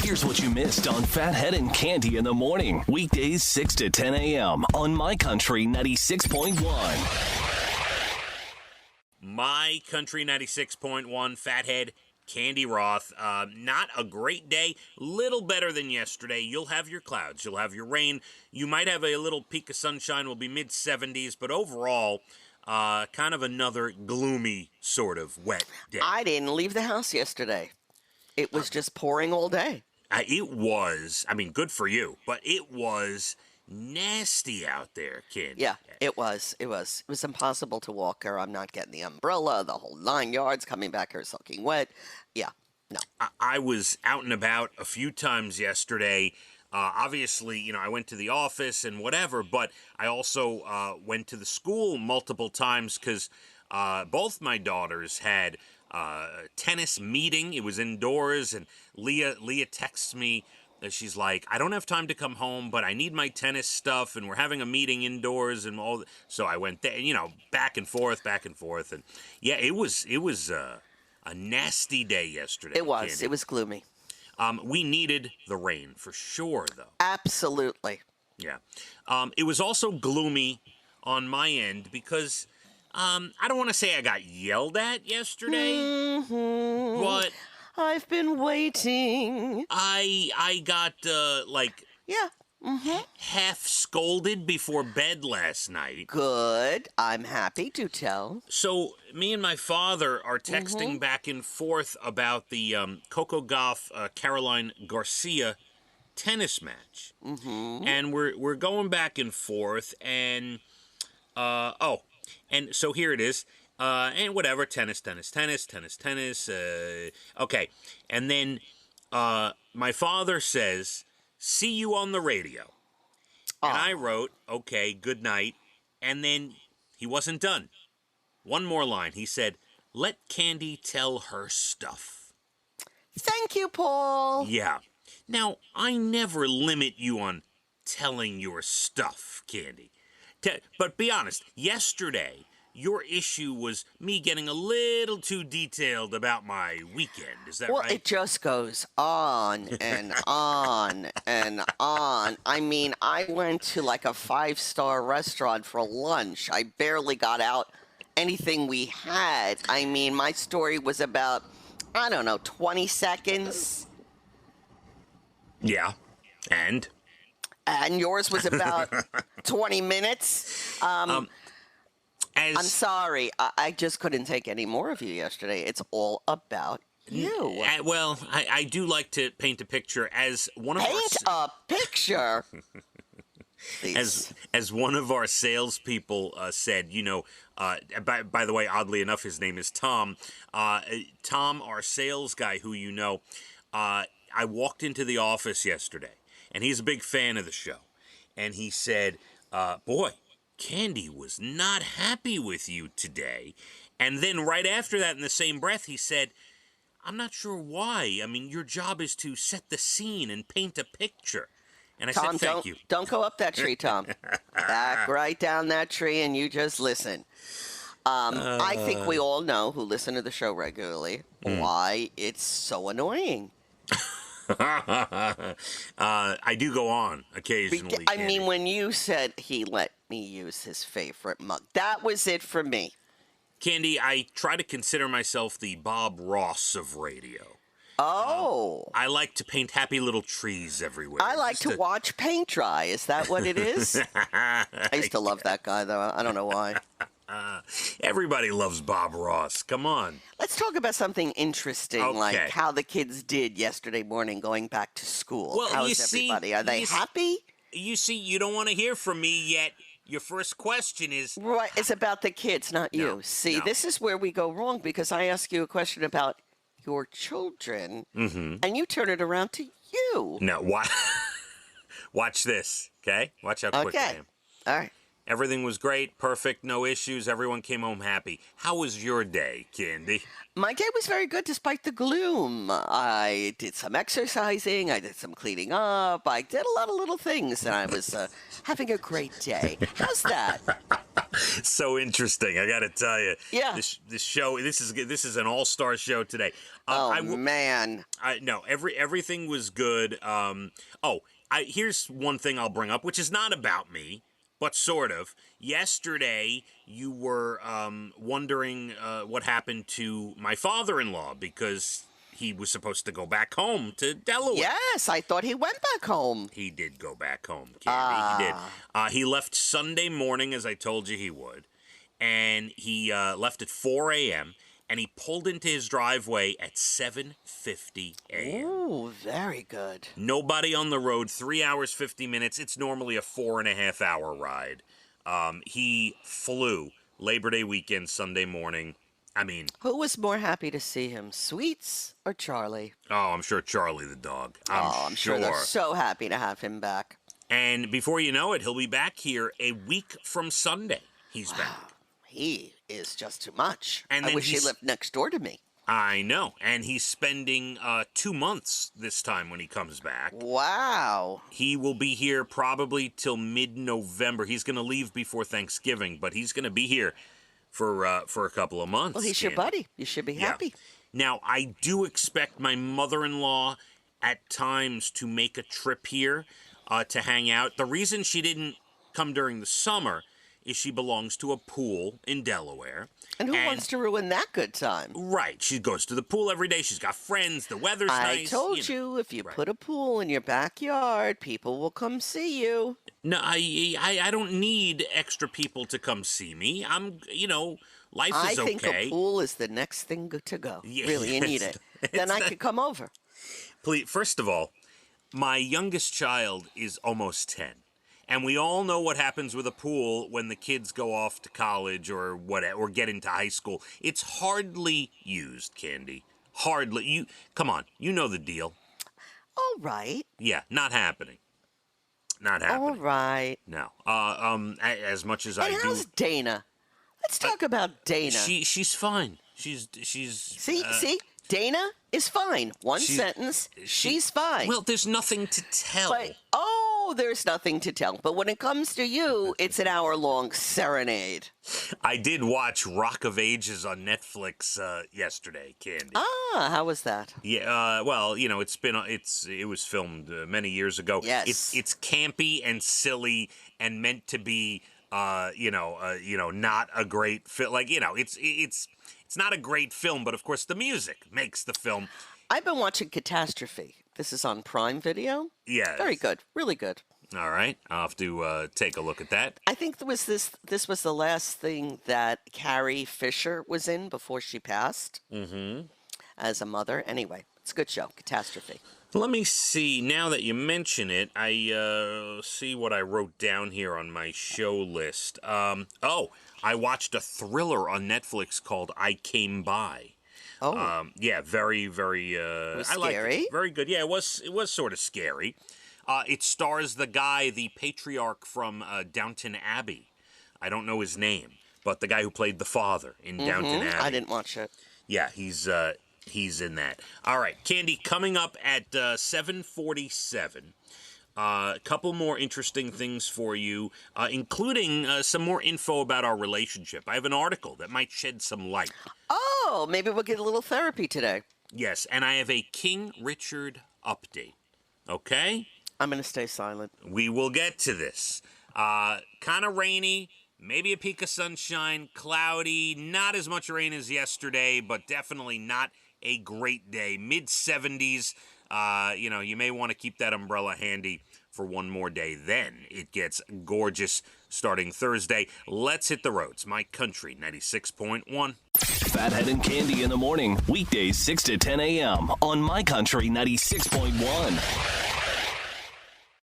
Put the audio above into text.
Here's what you missed on Phathead and Cande in the morning. Weekdays 6 to 10 a.m. on My Country 96.1. My Country 96.1, Phathead, Cande Roth. Not a great day. Little better than yesterday. You'll have your clouds. You'll have your rain. You might have a little peak of sunshine. Will be mid-70s. But overall, kind of another gloomy sort of wet day. I didn't leave the house yesterday. It was just pouring all day. It was, good for you, but it was nasty out there, kid. Yeah, it was. It was impossible to walk here. I'm not getting the umbrella, the whole 9 yards, coming back here soaking wet. Yeah, no. I was out and about a few times yesterday. Obviously, I went to the office and whatever, but I also went to the school multiple times because both my daughters had tennis meeting. It was indoors, and Leah texts me. She's like, I don't have time to come home, but I need my tennis stuff, and we're having a meeting indoors, and all. So I went there, back and forth, and yeah, it was a nasty day yesterday. It was. Cande. It was gloomy. We needed the rain for sure, though. Absolutely. Yeah. It was also gloomy on my end because I don't want to say I got yelled at yesterday, but I've been waiting. I got Yeah. half scolded before bed last night. Good. I'm happy to tell. So me and my father are texting back and forth about the Coco Gauff Caroline Garcia tennis match, and we're going back and forth, and and so here it is. And whatever, tennis. Okay. And then my father says, see you on the radio. And I wrote, okay, good night. And then he wasn't done. One more line. He said, let Cande tell her stuff. Thank you, Paul. Yeah. Now, I never limit you on telling your stuff, Cande. But be honest, yesterday, your issue was me getting a little too detailed about my weekend. Is that right? Well, it just goes on and on and on. I went to like a 5-star restaurant for lunch. I barely got out anything we had. My story was about, 20 seconds. Yeah. And yours was about 20 minutes. I'm sorry. I just couldn't take any more of you yesterday. It's all about you. Well, I do like to paint a picture as one of Paint a picture? as one of our salespeople said, by the way, oddly enough, his name is Tom. Tom, our sales guy who I walked into the office yesterday, and he's a big fan of the show. And he said, boy, Cande was not happy with you today. And then right after that, in the same breath, he said, I'm not sure why. Your job is to set the scene and paint a picture. And I Tom, said, thank you. Don't go up that tree, Tom. Back right down that tree and you just listen. I think we all know, who listen to the show regularly, why it's so annoying. I do go on occasionally. When you said he let me use his favorite mug, that was it for me. Cande, I try to consider myself the Bob Ross of radio. Oh. I like to paint happy little trees everywhere. I like to watch paint dry. Is that what it is? I used to love that guy, though. I don't know why. Everybody loves Bob Ross. Come on. Let's talk about something interesting, like how the kids did yesterday morning going back to school. Well, how's everybody? Are they happy? You see, you don't want to hear from me yet. Your first question is... Right, it's about the kids, not you. No, See, this is where we go wrong, because I ask you a question about your children, and you turn it around to you. No, watch this, okay? Watch how quick I am. All right. Everything was great, perfect, no issues. Everyone came home happy. How was your day, Cande? My day was very good despite the gloom. I did some exercising. I did some cleaning up. I did a lot of little things, and I was having a great day. How's that? So interesting, I got to tell you. Yeah. This show, this is an all-star show today. Man. No, everything was good. Here's one thing I'll bring up, which is not about me, but sort of. Yesterday, you were wondering what happened to my father-in-law because he was supposed to go back home to Delaware. Yes, I thought he went back home. He did go back home, Candy. He did. He left Sunday morning, as I told you he would, and he left at 4 a.m., and he pulled into his driveway at 7:50 a.m. Ooh, very good. Nobody on the road, 3 hours, 50 minutes. It's normally a 4.5-hour ride. He flew Labor Day weekend, Sunday morning. I mean... Who was more happy to see him, Sweets or Charlie? Oh, I'm sure Charlie the dog. I'm sure they're so happy to have him back. And before you know it, he'll be back here a week from Sunday. He's back. He is just too much. And I wish he lived next door to me. I know. And he's spending 2 months this time when he comes back. Wow. He will be here probably till mid-November. He's going to leave before Thanksgiving, but he's going to be here for a couple of months. Well, he's your buddy. You should be happy. Now, I do expect my mother-in-law at times to make a trip here to hang out. The reason she didn't come during the summer is she belongs to a pool in Delaware. And who wants to ruin that good time? Right. She goes to the pool every day. She's got friends. The weather's nice. I told you, if you put a pool in your backyard, people will come see you. No, I don't need extra people to come see me. Life is okay. I think a pool is the next thing to go. Yeah, really, you need it. Then I could come over. Please, first of all, my youngest child is almost 10. And we all know what happens with a pool when the kids go off to college or get into high school. It's hardly used, Candy. Hardly. Come on. You know the deal. All right. Yeah, not happening. Not happening. All right. No. As much as I do. And how's Dana? Let's talk about Dana. She's fine. She's. See, Dana is fine. One sentence. She's fine. Well, there's nothing to tell. There's nothing to tell. But when it comes to you, it's an hour-long serenade. I did watch Rock of Ages on Netflix yesterday, Candy. How was that? Yeah, well, it was filmed many years ago. Yes. It's campy and silly and meant to be not a great film. It's not a great film, but of course the music makes the film. I've been watching Catastrophe. This is on Prime Video. Yeah. Very good. Really good. All right. I'll have to take a look at that. I think this was the last thing that Carrie Fisher was in before she passed. Mm-hmm. As a mother. Anyway, it's a good show. Catastrophe. Let me see. Now that you mention it, I see what I wrote down here on my show list. I watched a thriller on Netflix called I Came By. Oh. Yeah, very, very. It was I liked scary. it. Very good. Yeah, it was sort of scary. It stars the patriarch from Downton Abbey. I don't know his name, but the guy who played the father in Downton Abbey. I didn't watch it. Yeah, he's in that. All right, Candy, coming up at 7:47. A couple more interesting things for you, including some more info about our relationship. I have an article that might shed some light. Oh, maybe we'll get a little therapy today. Yes, and I have a King Richard update. Okay? I'm going to stay silent. We will get to this. Kind of rainy, maybe a peak of sunshine, cloudy, not as much rain as yesterday, but definitely not a great day. Mid-70s. You may want to keep that umbrella handy for one more day. Then it gets gorgeous starting Thursday. Let's hit the roads. My Country 96.1. Phathead and Cande in the morning. Weekdays 6 to 10 a.m. on My Country 96.1.